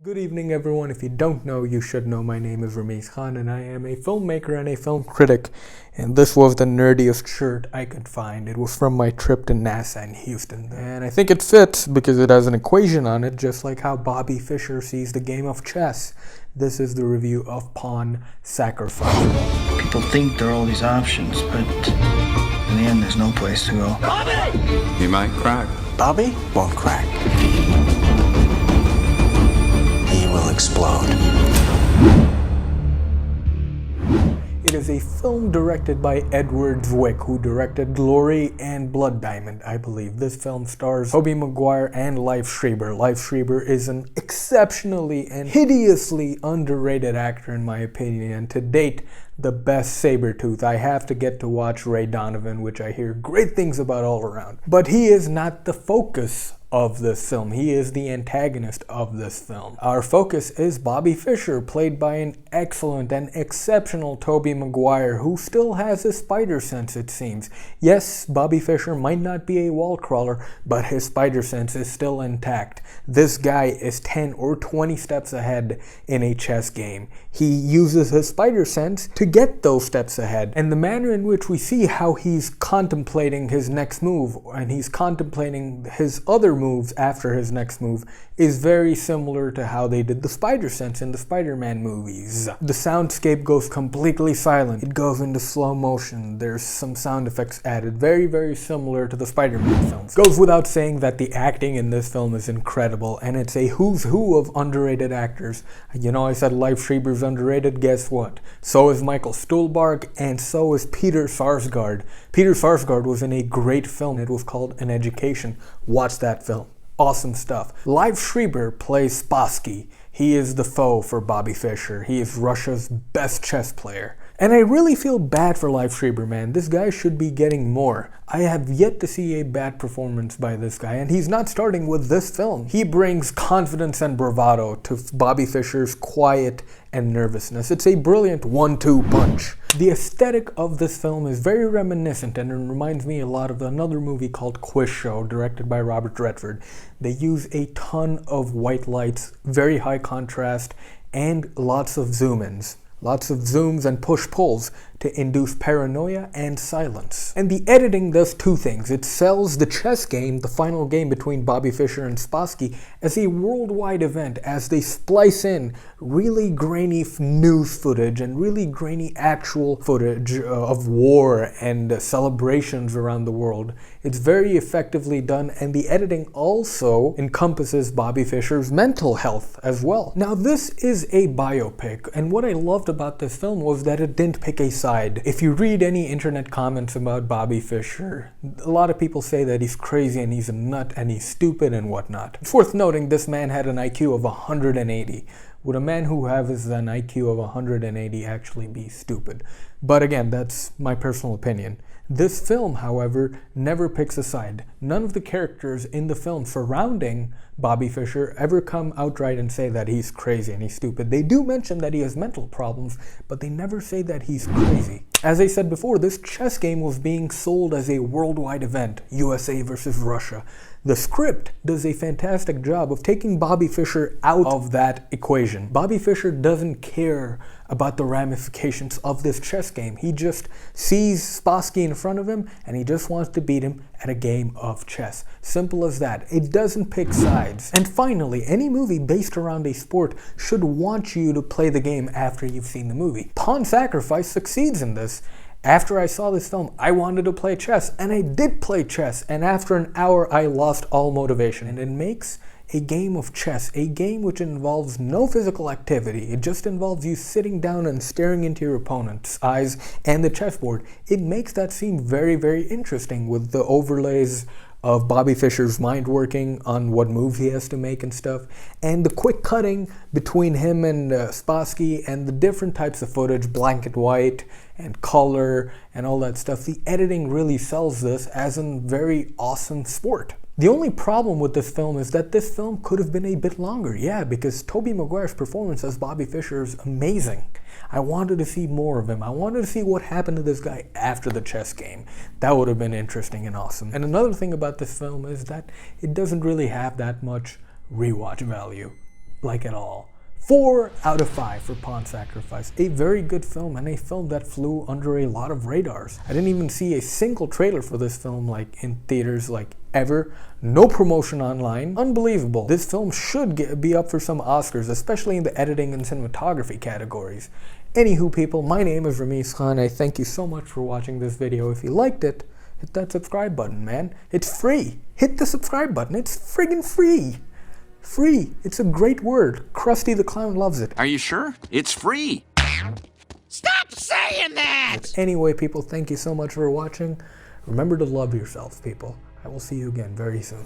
Good evening, everyone. If you don't know, you should know. My name is Rameez Khan, and I am a filmmaker and a film critic. And this was the nerdiest shirt I could find. It was from my trip to NASA in Houston. And I think it fits because it has an equation on it, just like how Bobby Fischer sees the game of chess. This is the review of Pawn Sacrifice. People think there are all these options, but in the end, there's no place to go. Bobby! He might crack. Bobby won't crack. He will explode. It is a film directed by Edward Zwick, who directed Glory and Blood Diamond, I believe. This film stars Tobey Maguire and Liev Schreiber. Liev Schreiber is an exceptionally and hideously underrated actor in my opinion, and to date, the best Sabretooth. I have to get to watch Ray Donovan, which I hear great things about all around. But he is not the focus of this film. He is the antagonist of this film. Our focus is Bobby Fischer, played by an excellent and exceptional Tobey Maguire, who still has his spider sense, it seems. Yes, Bobby Fischer might not be a wall crawler, but his spider sense is still intact. This guy is 10 or 20 steps ahead in a chess game. He uses his spider sense to get those steps ahead. And the manner in which we see how he's contemplating his next move, and he's contemplating his other moves after his next move, is very similar to how they did the spider sense in the Spider-Man movies. The soundscape goes completely silent. It goes into slow motion. There's some sound effects added, very, very similar to the Spider-Man films. Goes without saying that the acting in this film is incredible, and it's a who's who of underrated actors. You know, I said Liev Schreiber's underrated. Guess what? So is Michael Stuhlbarg, and so is Peter Sarsgaard. Peter Sarsgaard was in a great film. It was called An Education. Watch that film. Awesome stuff. Liev Schreiber plays Spassky. He is the foe for Bobby Fischer. He is Russia's best chess player. And I really feel bad for Liev Schreiber, man. This guy should be getting more. I have yet to see a bad performance by this guy, and he's not starting with this film. He brings confidence and bravado to Bobby Fischer's quiet and nervousness. It's a brilliant 1-2 punch. The aesthetic of this film is very reminiscent, and it reminds me a lot of another movie called Quiz Show, directed by Robert Redford. They use a ton of white lights, very high contrast, and lots of zoom-ins. Lots of zooms and push-pulls to induce paranoia and silence. And the editing does two things. It sells the chess game, the final game between Bobby Fischer and Spassky, as a worldwide event as they splice in really grainy news footage and really grainy actual footage of war and celebrations around the world. It's very effectively done, and the editing also encompasses Bobby Fischer's mental health as well. Now, this is a biopic, and what I loved about this film was that it didn't pick a side. If you read any internet comments about Bobby Fischer, a lot of people say that he's crazy and he's a nut and he's stupid and whatnot. It's worth noting this man had an IQ of 180. Would a man who has an IQ of 180 actually be stupid? But again, that's my personal opinion. This film, however, never picks a side. None of the characters in the film surrounding Bobby Fischer ever come outright and say that he's crazy and he's stupid. They do mention that he has mental problems, but they never say that he's crazy. As I said before, this chess game was being sold as a worldwide event, USA versus Russia. The script does a fantastic job of taking Bobby Fischer out of that equation. Bobby Fischer doesn't care about the ramifications of this chess game. He just sees Spassky in front of him and he just wants to beat him at a game of chess. Simple as that. It doesn't pick sides. And finally, any movie based around a sport should want you to play the game after you've seen the movie. Pawn Sacrifice succeeds in this. After I saw this film, I wanted to play chess, and I did play chess, and after an hour I lost all motivation. And it makes a game of chess, a game which involves no physical activity. It just involves you sitting down and staring into your opponent's eyes and the chessboard. It makes that seem very, very interesting with the overlays of Bobby Fischer's mind working on what moves he has to make and stuff, and the quick cutting between him and Spassky, and the different types of footage, black and white and color and all that stuff. The editing really sells this as a very awesome sport. The only problem with this film is that this film could have been a bit longer, yeah, because Tobey Maguire's performance as Bobby Fischer is amazing. I wanted to see more of him. I wanted to see what happened to this guy after the chess game. That would have been interesting and awesome. And another thing about this film is that it doesn't really have that much rewatch value. like at all. 4 out of 5 for Pawn Sacrifice. A very good film, and a film that flew under a lot of radars. I didn't even see a single trailer for this film like in theaters like ever. No promotion online. Unbelievable. This film should be up for some Oscars, especially in the editing and cinematography categories. Anywho people, my name is Rameez Khan. I thank you so much for watching this video. If you liked it, hit that subscribe button, man. It's free. Hit the subscribe button. It's friggin' free. Free. It's a great word. Krusty the Clown loves it. Are you sure? It's free. Stop saying that! But anyway, people, thank you so much for watching. Remember to love yourselves, people. I will see you again very soon.